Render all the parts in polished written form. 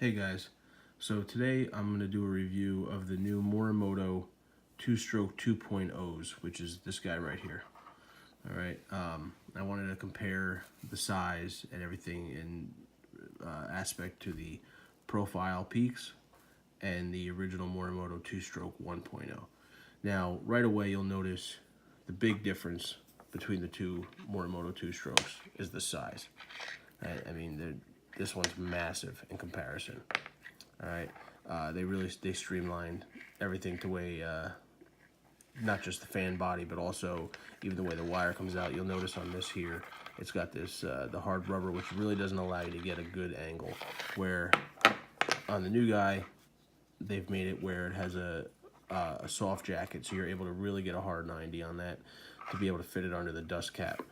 Hey guys, so today I'm going to do a review of the new Morimoto 2-Stroke 2.0s, which is this guy right here. Alright, I wanted to compare the size and everything in aspect to the profile peaks and the original Morimoto 2-Stroke 1.0. Now, right away you'll notice the big difference between the two Morimoto 2-Strokes is the size. I mean, this one's massive in comparison. All right, they streamlined everything to way, not just the fan body, but also even the way the wire comes out. You'll notice on this here, it's got this the hard rubber, which really doesn't allow you to get a good angle. Where on the new guy, they've made it where it has a soft jacket, so you're able to really get a hard 90 on that to be able to fit it under the dust cap.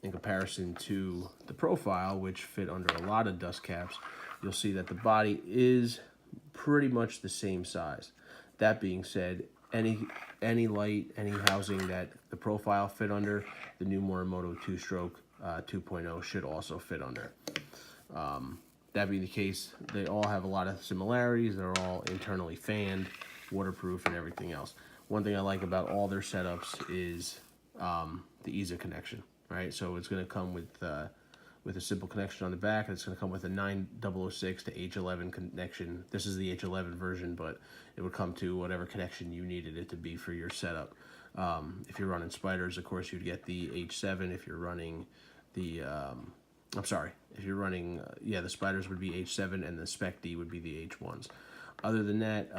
In comparison to the profile, which fit under a lot of dust caps, you'll see that the body is pretty much the same size. That being said, any light, any housing that the profile fit under, the new Morimoto 2-Stroke 2.0 should also fit under. That being the case, they all have a lot of similarities. They're all internally fanned, waterproof, and everything else. One thing I like about all their setups is the ease of connection. Right, so it's going to come with a simple connection on the back, and it's going to come with a 9006 to H11 connection. This is the H11 version, but it would come to whatever connection you needed it to be for your setup. If you're running spiders, of course, you'd get the H7. If you're running the, if you're running, the spiders would be H7, and the Spec D would be the H1s. Other than that,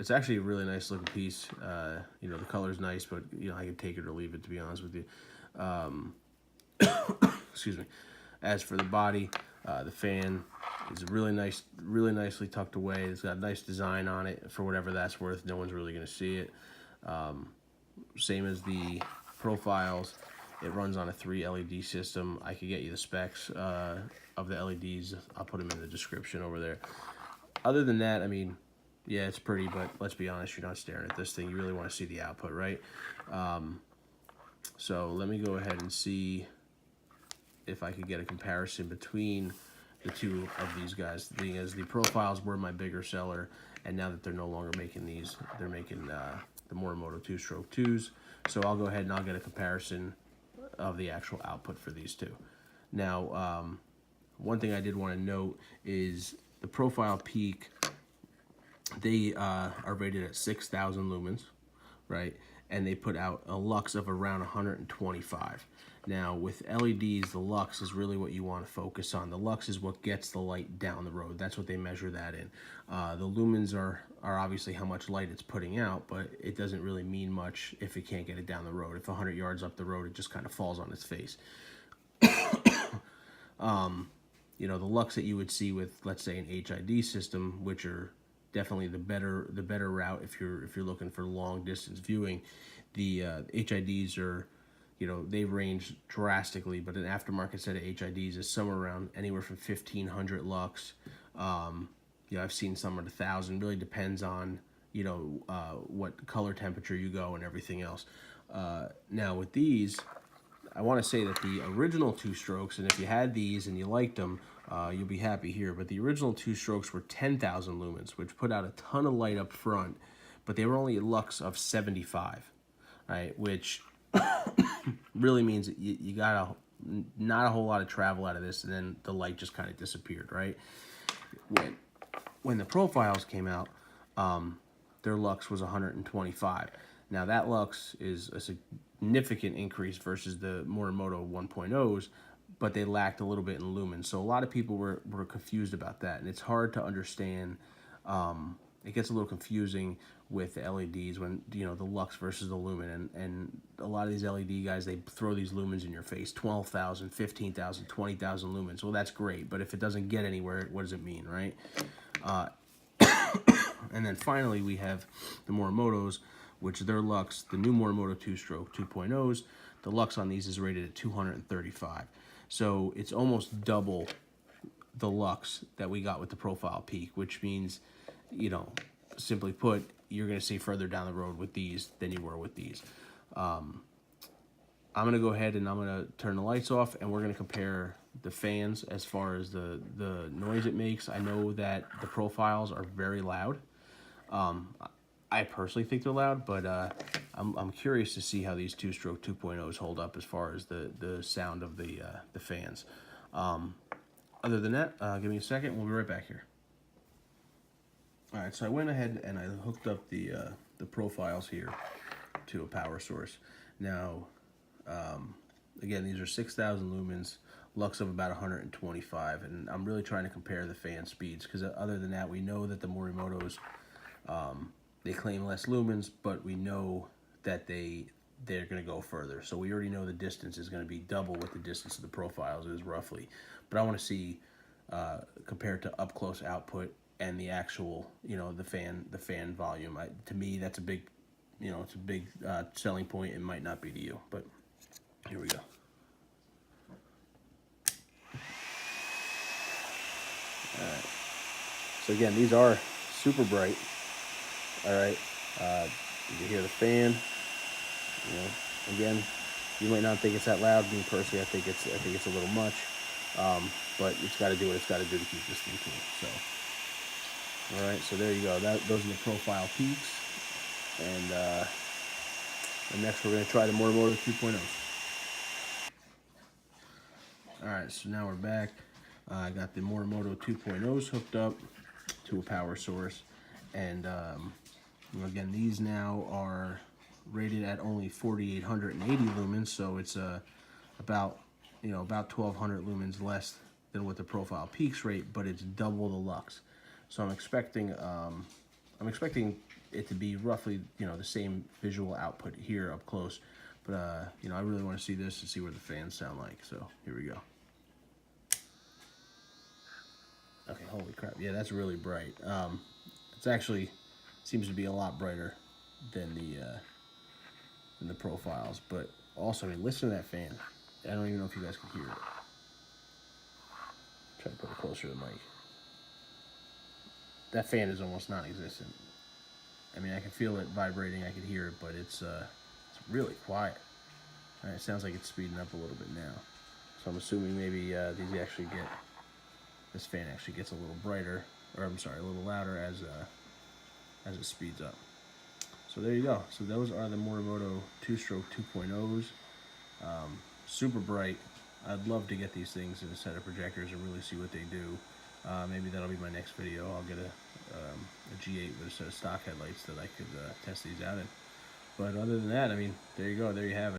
it's actually a really nice looking piece. The color's nice, but I can take it or leave it, to be honest with you. Excuse me. As for the body, the fan is really nice, really nicely tucked away. It's got a nice design on it for whatever that's worth. No one's really going to see it. Same as the profiles. It runs on a 3 LED system. I could get you the specs of the LEDs. I'll put them in the description over there. Other than that, I mean, yeah, it's pretty, but let's be honest, you're not staring at this thing. You really want to see the output, right? So let me go ahead and see if I could get a comparison between the two of these guys. The thing is, the profiles were my bigger seller, and now that they're no longer making these, they're making the Morimoto 2-Stroke 2s. So I'll go ahead and I'll get a comparison of the actual output for these two. Now, one thing I did want to note is the profile peak. They are rated at 6,000 lumens, right? And they put out a lux of around 125. Now, with LEDs, the lux is really what you want to focus on. The lux is what gets the light down the road. That's what they measure that in. The lumens are obviously how much light it's putting out, but it doesn't really mean much if it can't get it down the road. If 100 yards up the road, it just kind of falls on its face. The lux that you would see with, let's say, an HID system, which are definitely the better route if you're looking for long distance viewing. The HIDs are, they range drastically, but an aftermarket set of HIDs is somewhere around anywhere from 1,500 lux. I've seen some at 1,000. Really depends on what color temperature you go and everything else. Now with these, I want to say that the original 2-Strokes, and if you had these and you liked them, you'll be happy here. But the original 2-Strokes were 10,000 lumens, which put out a ton of light up front, but they were only a lux of 75, right? Which really means that you got not a whole lot of travel out of this, and then the light just kind of disappeared, right? When the profiles came out, their lux was 125. Now that lux is a significant increase versus the Morimoto 1.0s, but they lacked a little bit in lumens. So a lot of people were confused about that, and it's hard to understand. It gets a little confusing with the LEDs when, the lux versus the lumen, and a lot of these LED guys, they throw these lumens in your face, 12,000, 15,000, 20,000 lumens. Well, that's great, but if it doesn't get anywhere, what does it mean, right? And then finally, we have the Morimotos, which their lux, the new Morimoto 2-Stroke 2.0s, the lux on these is rated at 235. So it's almost double the lux that we got with the profile peak, which means, simply put, you're going to see further down the road with these than you were with these. I'm going to go ahead and I'm going to turn the lights off, and we're going to compare fans as far as the noise it makes. I know that the profiles are very loud. I personally think they're loud, but I'm curious to see how these 2-stroke 2.0s hold up as far as the sound of the fans. Other than that, give me a second. We'll be right back here. All right, so I went ahead and I hooked up the profiles here to a power source. Now, again, these are 6,000 lumens, lux of about 125, and I'm really trying to compare the fan speeds because other than that, we know that the Morimotos, they claim less lumens, but we know that they're going to go further. So we already know the distance is going to be double what the distance of the profiles is roughly. But I want to see compared to up close output and the actual, the fan volume. To me, that's a big, it's a big selling point. It might not be to you, but here we go. All right. So again, these are super bright. All right. You can hear the fan. Again, you might not think it's that loud. Me personally, I think it's a little much. But it's got to do what it's got to do to keep this thing cool. So, all right. So there you go. Those are the profile peaks. And next we're going to try the Morimoto 2.0s. All right. So now we're back. I got the Morimoto 2.0s hooked up to a power source, and again, these now are rated at only 4,880 lumens, so it's about 1,200 lumens less than what the profile peaks rate, but it's double the lux. So I'm expecting it to be roughly the same visual output here up close, but I really want to see this and see what the fans sound like. So here we go. Okay, holy crap! Yeah, that's really bright. It's actually seems to be a lot brighter than the profiles, but also, I mean, listen to that fan. I don't even know if you guys can hear it. Try to put it closer to the mic. That fan is almost non-existent. I mean, I can feel it vibrating. I can hear it, but it's really quiet. And it sounds like it's speeding up a little bit now. So I'm assuming maybe this fan actually gets a little brighter, or I'm sorry, a little louder as it speeds up. So there you go. So those are the Morimoto 2-stroke 2.0s. Super bright. I'd love to get these things in a set of projectors and really see what they do. Maybe that'll be my next video. I'll get a G8 with a set of stock headlights that I could test these out in. But other than that, I mean, there you go. There you have it.